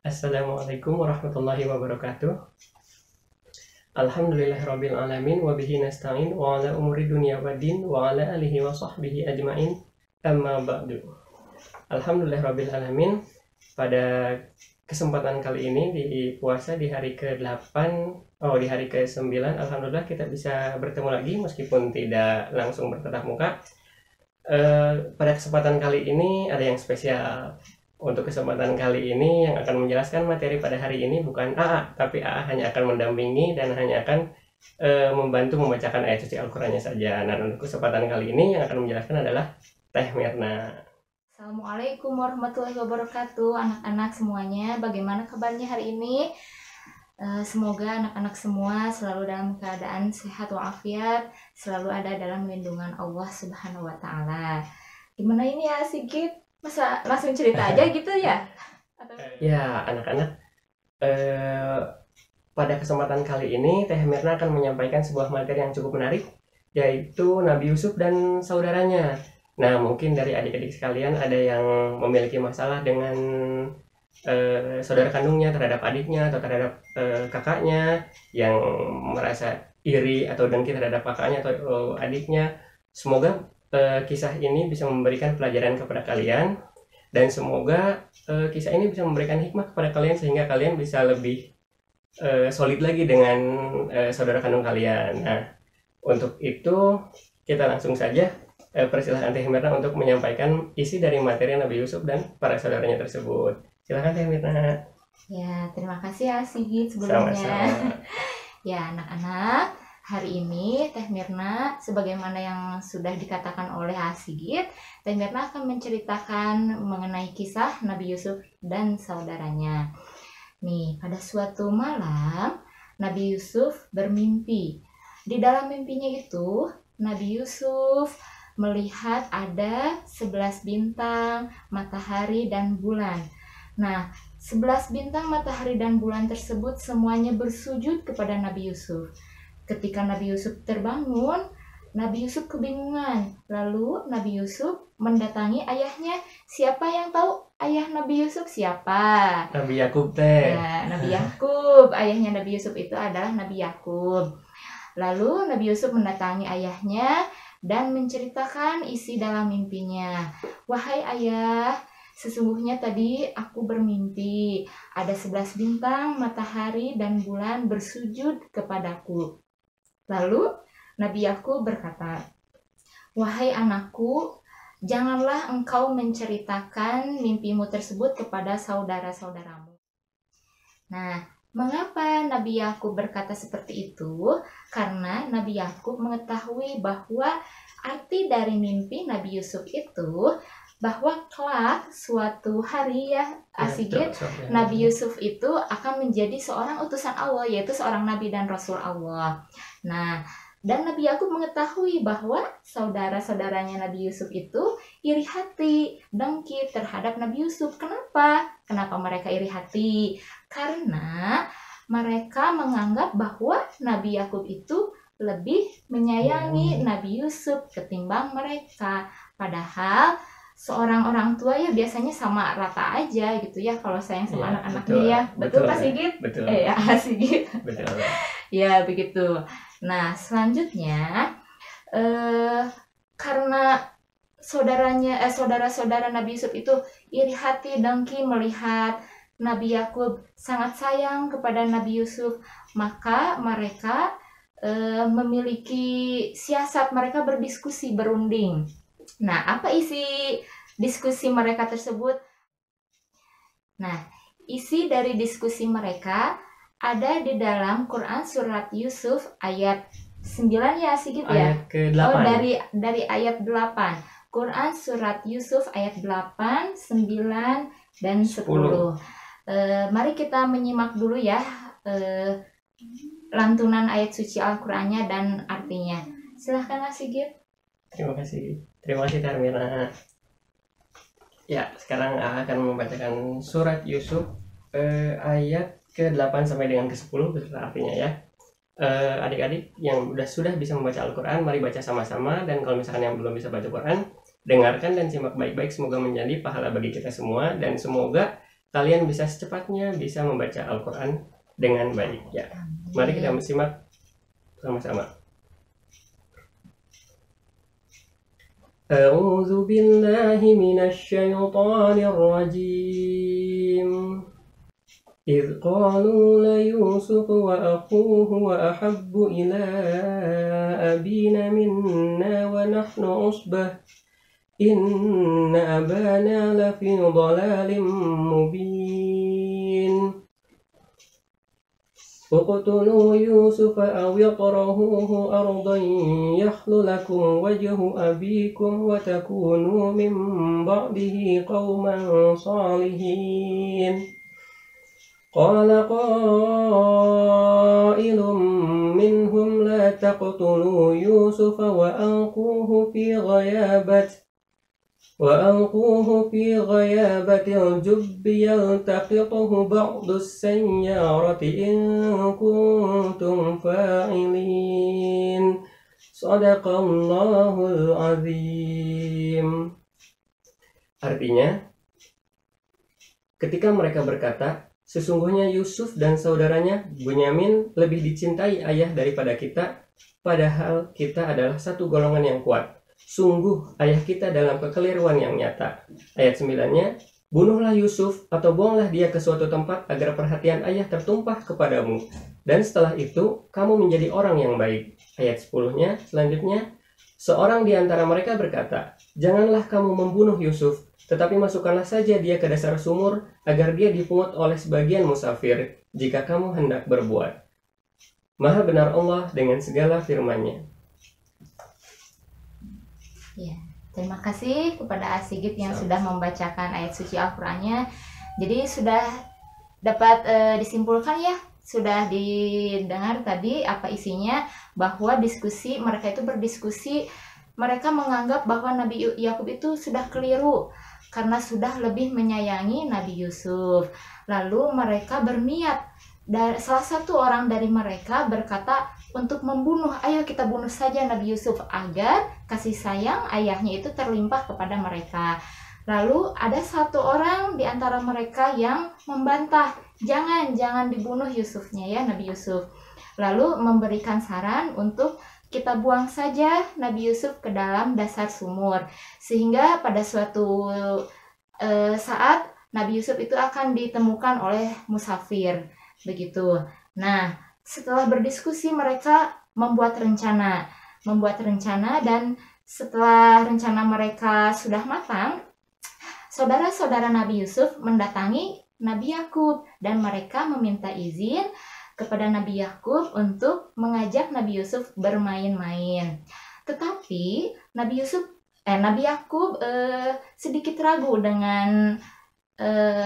Assalamualaikum warahmatullahi wabarakatuh. Alhamdulillahirabbil alamin wa bihi nasta'in wa ala umuri dunya waddin wa ala alihi wa sahbihi ajmain. Amma ba'du. Alhamdulillahirabbil alamin. Pada kesempatan kali ini di puasa di hari ke-8, di hari ke-9, alhamdulillah kita bisa bertemu lagi meskipun tidak langsung bertatap muka. Pada kesempatan kali ini ada yang spesial. Untuk kesempatan kali ini yang akan menjelaskan materi pada hari ini bukan AA, tapi AA hanya akan mendampingi dan hanya akan membantu membacakan ayat suci Al-Qur'annya saja. Nah, untuk kesempatan kali ini yang akan menjelaskan adalah Teh Mirna. Assalamualaikum warahmatullahi wabarakatuh, anak-anak semuanya. Bagaimana kabarnya hari ini? Semoga anak-anak semua selalu dalam keadaan sehat walafiat, selalu ada dalam lindungan Allah Subhanahu wa Ta'ala. Gimana ini ya, Sigit? Masa langsung cerita aja gitu ya? Ya, anak-anak, pada kesempatan kali ini Teh Mirna akan menyampaikan sebuah materi yang cukup menarik, yaitu Nabi Yusuf dan saudaranya. Nah, mungkin dari adik-adik sekalian ada yang memiliki masalah dengan saudara kandungnya terhadap adiknya atau terhadap kakaknya, yang merasa iri atau dengki terhadap kakaknya atau adiknya. Semoga kisah ini bisa memberikan pelajaran kepada kalian, dan semoga kisah ini bisa memberikan hikmah kepada kalian sehingga kalian bisa lebih solid lagi dengan saudara kandung kalian. Nah, untuk itu kita langsung saja persilahkan Teh Mirna untuk menyampaikan isi dari materi Nabi Yusuf dan para saudaranya tersebut. Silakan Teh Mirna. Ya, terima kasih ya Sigit sebelumnya. Sama-sama. Ya, anak-anak, hari ini Teh Mirna, sebagaimana yang sudah dikatakan oleh Sigit, Teh Mirna akan menceritakan mengenai kisah Nabi Yusuf dan saudaranya. Nih, pada suatu malam, Nabi Yusuf bermimpi. Di dalam mimpinya itu, Nabi Yusuf melihat ada 11 bintang, matahari, dan bulan. Nah, 11 bintang, matahari, dan bulan tersebut semuanya bersujud kepada Nabi Yusuf. Ketika Nabi Yusuf terbangun, Nabi Yusuf kebingungan. Lalu Nabi Yusuf mendatangi ayahnya. Siapa yang tahu ayah Nabi Yusuf siapa? Nabi Yakub teh. Ya, Nabi Yakub. Ayahnya Nabi Yusuf itu adalah Nabi Yakub. Lalu Nabi Yusuf mendatangi ayahnya dan menceritakan isi dalam mimpinya. Wahai ayah, sesungguhnya tadi aku bermimpi ada 11 bintang, matahari, dan bulan bersujud kepadaku. Lalu Nabi Yakub berkata, wahai anakku, janganlah engkau menceritakan mimpimu tersebut kepada saudara-saudaramu. Nah, mengapa Nabi Yakub berkata seperti itu? Karena Nabi Yakub mengetahui bahwa arti dari mimpi Nabi Yusuf itu bahwa kelak suatu hari ya, Sigit, Nabi Yusuf itu akan menjadi seorang utusan Allah, yaitu seorang Nabi dan Rasul Allah. Nah, dan Nabi Yakub mengetahui bahwa saudara-saudaranya Nabi Yusuf itu iri hati, dengki terhadap Nabi Yusuf. Kenapa? Kenapa mereka iri hati? Karena mereka menganggap bahwa Nabi Yakub itu lebih menyayangi Nabi Yusuf ketimbang mereka. Padahal seorang orang tua ya biasanya sama rata aja gitu ya kalau sayang sama anak-anaknya ya. Betul Pak Sigit? Betul. Ya, Sigit. Betul. Ya, begitu. Nah, selanjutnya karena saudara-saudara Nabi Yusuf itu iri hati, dengki melihat Nabi Yakub sangat sayang kepada Nabi Yusuf, maka mereka memiliki siasat, mereka berdiskusi, berunding. Nah, apa isi diskusi mereka tersebut? Nah, isi dari diskusi mereka ada di dalam Quran surat Yusuf ayat 9 ya, Sigit ya? Ayat ke-8. Oh, dari ayat 8. Quran surat Yusuf ayat 8, 9, dan 10. Mari kita menyimak dulu ya lantunan ayat suci Al-Qur'annya dan artinya. Silahkan Sigit. Terima kasih Teh Mirna. Ya, sekarang akan membacakan surat Yusuf ayat ke-8 sampai dengan ke-10 beserta artinya ya. Adik-adik yang sudah bisa membaca Al-Quran, mari baca sama-sama. Dan kalau misalkan yang belum bisa baca Quran, dengarkan dan simak baik-baik. Semoga menjadi pahala bagi kita semua, dan semoga kalian bisa secepatnya bisa membaca Al-Quran dengan baik ya. Mari kita simak sama-sama. A'udzu billahi minasy syaithanir rajim. إذ قالوا ليوسف وأخوه وأحب إلى أبينا منا ونحن عصبة إن أبانا لفي ضلال مبين اقتلوا يوسف أو اطرحوه أرضا يخل لكم وجه أبيكم وتكونوا من بعده قوما صالحين قال قائل منهم لا تقتلوا يوسف وألقوه في غيابة الجب يلتقطه بعض السيارة إن كنتم فاعلين صدق الله العظيم. Artinya, ketika mereka berkata, sesungguhnya Yusuf dan saudaranya Bunyamin lebih dicintai ayah daripada kita, padahal kita adalah satu golongan yang kuat. Sungguh ayah kita dalam kekeliruan yang nyata. Ayat 9-nya, bunuhlah Yusuf atau buanglah dia ke suatu tempat agar perhatian ayah tertumpah kepadamu. Dan setelah itu kamu menjadi orang yang baik. Ayat 10-nya selanjutnya, seorang di antara mereka berkata, janganlah kamu membunuh Yusuf, tetapi masukkanlah saja dia ke dasar sumur agar dia dipungut oleh sebagian musafir jika kamu hendak berbuat. Maha benar Allah dengan segala firman-Nya. Ya, terima kasih kepada Asigit yang sudah membacakan ayat suci Al-Qur'annya. Jadi sudah dapat disimpulkan ya, sudah didengar tadi apa isinya, bahwa mereka itu berdiskusi, mereka menganggap bahwa Nabi Yakub itu sudah keliru karena sudah lebih menyayangi Nabi Yusuf. Lalu mereka berniat, salah satu orang dari mereka berkata untuk membunuh, ayo kita bunuh saja Nabi Yusuf agar kasih sayang ayahnya itu terlimpah kepada mereka. Lalu ada satu orang di antara mereka yang membantah, jangan dibunuh Yusufnya ya, Nabi Yusuf. Lalu memberikan saran untuk kita buang saja Nabi Yusuf ke dalam dasar sumur, sehingga pada suatu saat Nabi Yusuf itu akan ditemukan oleh musafir, begitu. Nah, setelah berdiskusi mereka membuat rencana, dan setelah rencana mereka sudah matang, saudara-saudara Nabi Yusuf mendatangi Nabi Yakub dan mereka meminta izin kepada Nabi Yakub untuk mengajak Nabi Yusuf bermain-main. Tetapi Nabi Yakub sedikit ragu dengan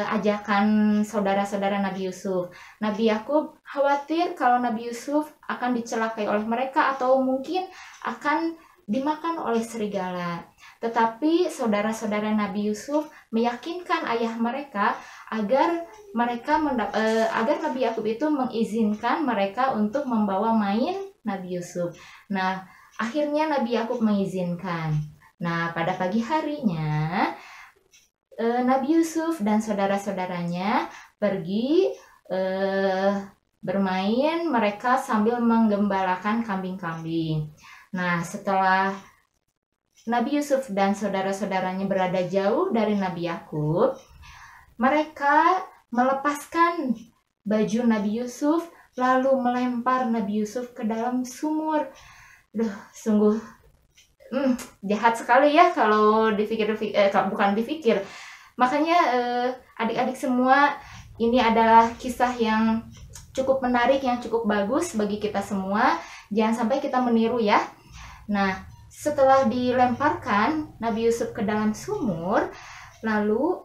ajakan saudara-saudara Nabi Yusuf. Nabi Yakub khawatir kalau Nabi Yusuf akan dicelakai oleh mereka atau mungkin akan dimakan oleh serigala. Tetapi saudara-saudara Nabi Yusuf meyakinkan ayah mereka agar Nabi Yakub itu mengizinkan mereka untuk membawa main Nabi Yusuf. Nah, akhirnya Nabi Yakub mengizinkan. Nah, pada pagi harinya Nabi Yusuf dan saudara-saudaranya pergi bermain, mereka sambil menggembalakan kambing-kambing. Nah, setelah Nabi Yusuf dan saudara-saudaranya berada jauh dari Nabi Yakub, mereka melepaskan baju Nabi Yusuf lalu melempar Nabi Yusuf ke dalam sumur. Sungguh jahat sekali ya kalau bukan dipikir. Makanya adik-adik semua, ini adalah kisah yang cukup menarik, yang cukup bagus bagi kita semua. Jangan sampai kita meniru ya. Nah, setelah dilemparkan Nabi Yusuf ke dalam sumur, lalu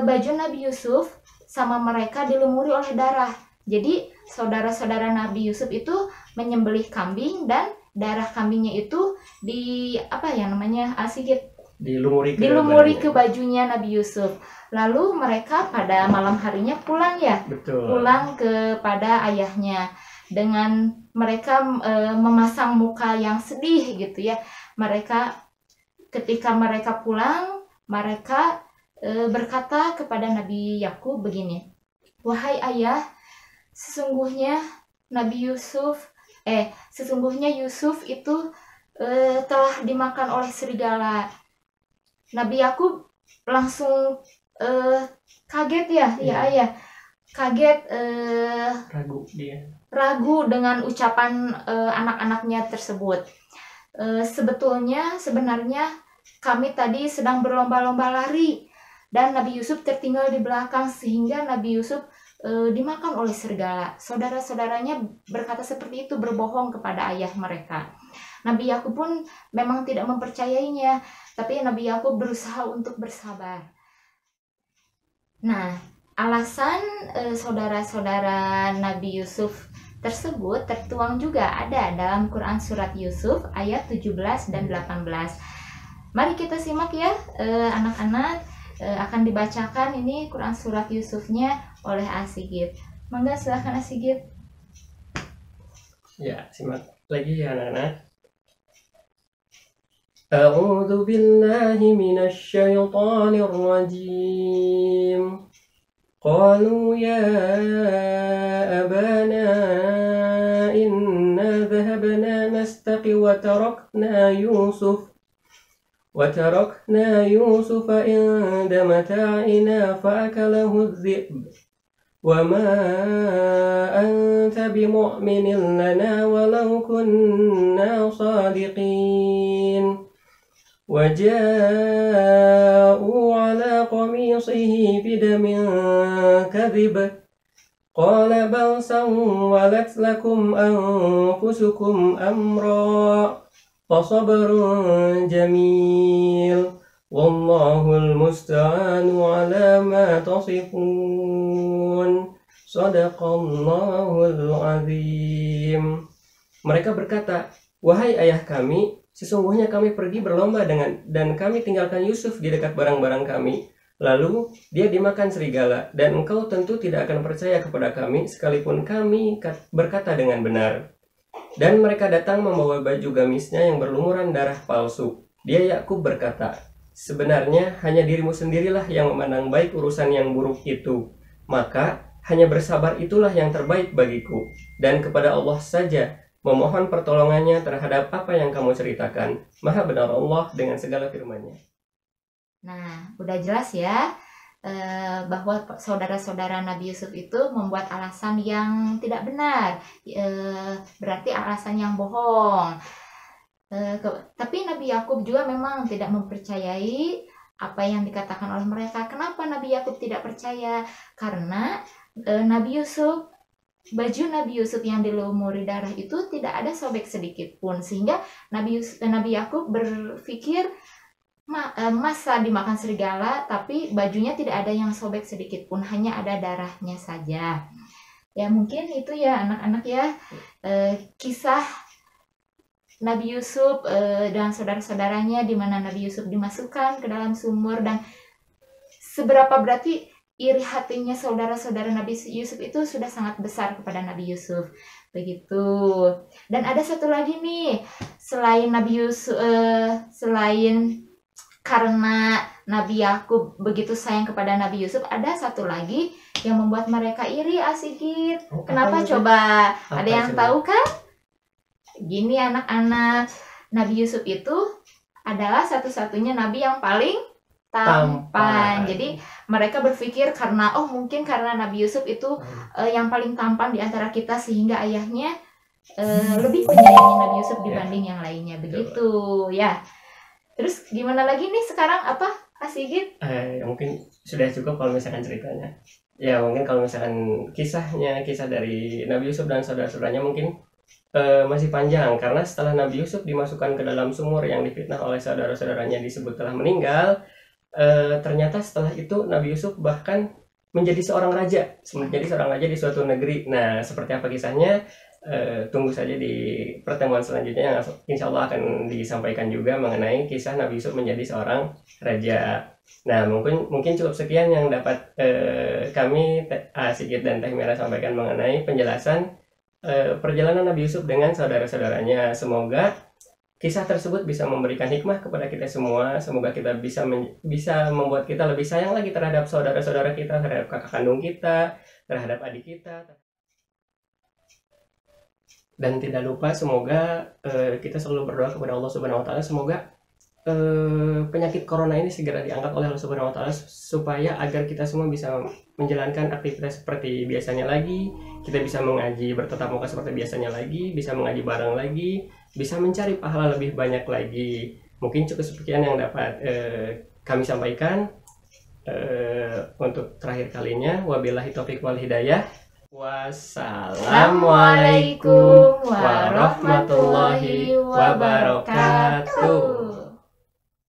baju Nabi Yusuf sama mereka dilumuri oleh darah. Jadi saudara-saudara Nabi Yusuf itu menyembelih kambing dan darah kambingnya itu dilumuri ke bajunya Nabi Yusuf. Lalu mereka pada malam harinya pulang ya. Betul. Pulang kepada ayahnya dengan mereka memasang muka yang sedih gitu ya. Ketika mereka pulang, mereka berkata kepada Nabi Yakub begini, "Wahai ayah, sesungguhnya sesungguhnya Yusuf itu telah dimakan oleh serigala." Nabi Yakub langsung kaget ya ayah, kaget, ragu dengan ucapan anak-anaknya tersebut. Sebenarnya kami tadi sedang berlomba-lomba lari dan Nabi Yusuf tertinggal di belakang sehingga Nabi Yusuf dimakan oleh serigala. Saudara-saudaranya berkata seperti itu, berbohong kepada ayah mereka. Nabi Yakub pun memang tidak mempercayainya, tapi Nabi Yakub berusaha untuk bersabar. Nah, alasan saudara-saudara Nabi Yusuf tersebut tertuang juga ada dalam Quran Surat Yusuf ayat 17 dan 18. Mari kita simak ya anak-anak, akan dibacakan ini Quran Surat Yusufnya oleh Asigit. Mangga silahkan Asigit. Ya, simak lagi ya anak-anak. A'udzu billahi minasy syaithanir rajim. Qalu ya abana inna dhahabna nastaqi wa tarakna Yusuf inda mata'ina fa'akalahu adh-dhi'b wa ma anta bimu'minin lana walau kunna sadiqin. وجاءوا على قميصه بدم كذب قال بل سولت لكم أنفسكم أمرا فصبر جميل والله المستعان على ما تصفون صدق الله العظيم. Mereka berkata, "Wahai ayah kami, sesungguhnya kami pergi berlomba dan kami tinggalkan Yusuf di dekat barang-barang kami. Lalu dia dimakan serigala, dan engkau tentu tidak akan percaya kepada kami sekalipun kami berkata dengan benar." Dan mereka datang membawa baju gamisnya yang berlumuran darah palsu. Dia Yakub berkata, "Sebenarnya hanya dirimu sendirilah yang memandang baik urusan yang buruk itu. Maka hanya bersabar itulah yang terbaik bagiku. Dan kepada Allah saja memohon pertolongannya terhadap apa yang kamu ceritakan. Maha benar Allah dengan segala firman-Nya." Nah, udah jelas ya bahwa saudara-saudara Nabi Yusuf itu membuat alasan yang tidak benar, berarti alasan yang bohong. Tapi Nabi Yakub juga memang tidak mempercayai apa yang dikatakan oleh mereka. Kenapa Nabi Yakub tidak percaya? Karena baju Nabi Yusuf yang dilumuri darah itu tidak ada sobek sedikit pun, sehingga Nabi Yakub berpikir masa dimakan serigala tapi bajunya tidak ada yang sobek sedikit pun, hanya ada darahnya saja. Ya mungkin itu ya anak-anak ya, kisah Nabi Yusuf dan saudara-saudaranya, di mana Nabi Yusuf dimasukkan ke dalam sumur, dan seberapa berarti iri hatinya saudara-saudara Nabi Yusuf itu sudah sangat besar kepada Nabi Yusuf. Begitu. Dan ada satu lagi nih, selain Nabi Yusuf, selain karena Nabi Yakub begitu sayang kepada Nabi Yusuf, ada satu lagi yang membuat mereka iri, Asigit. Kenapa coba? Ada yang tahu kan? Gini anak-anak, Nabi Yusuf itu adalah satu-satunya nabi yang paling tampan. Jadi mereka berpikir mungkin karena Nabi Yusuf itu yang paling tampan di antara kita, sehingga ayahnya lebih menyayangi Nabi Yusuf dibanding yang lainnya. Begitu ya. Terus gimana lagi nih sekarang, apa Asigit? Mungkin sudah cukup kalau misalkan ceritanya. Ya mungkin kalau misalkan kisah dari Nabi Yusuf dan saudara-saudaranya mungkin masih panjang, karena setelah Nabi Yusuf dimasukkan ke dalam sumur yang difitnah oleh saudara-saudaranya disebut telah meninggal, ternyata setelah itu Nabi Yusuf bahkan menjadi seorang raja di suatu negeri. Nah, seperti apa kisahnya? Tunggu saja di pertemuan selanjutnya yang insya Allah akan disampaikan juga mengenai kisah Nabi Yusuf menjadi seorang raja. Nah, mungkin cukup sekian yang dapat kami Sigit dan Teh Mira sampaikan mengenai penjelasan perjalanan Nabi Yusuf dengan saudara-saudaranya. Semoga kisah tersebut bisa memberikan hikmah kepada kita semua. Semoga kita bisa membuat kita lebih sayang lagi terhadap saudara-saudara kita, terhadap kakak kandung kita, terhadap adik kita. Dan tidak lupa semoga kita selalu berdoa kepada Allah Subhanahu wa taala, semoga penyakit corona ini segera diangkat oleh Allah Subhanahu wa taala, supaya agar kita semua bisa menjalankan aktivitas seperti biasanya lagi, kita bisa mengaji bertatap muka seperti biasanya lagi, bisa mengaji bareng lagi, bisa mencari pahala lebih banyak lagi. Mungkin cukup sekian yang dapat kami sampaikan. Untuk terakhir kalinya, wabillahi taufiq wal hidayah. Wassalamualaikum warahmatullahi wabarakatuh.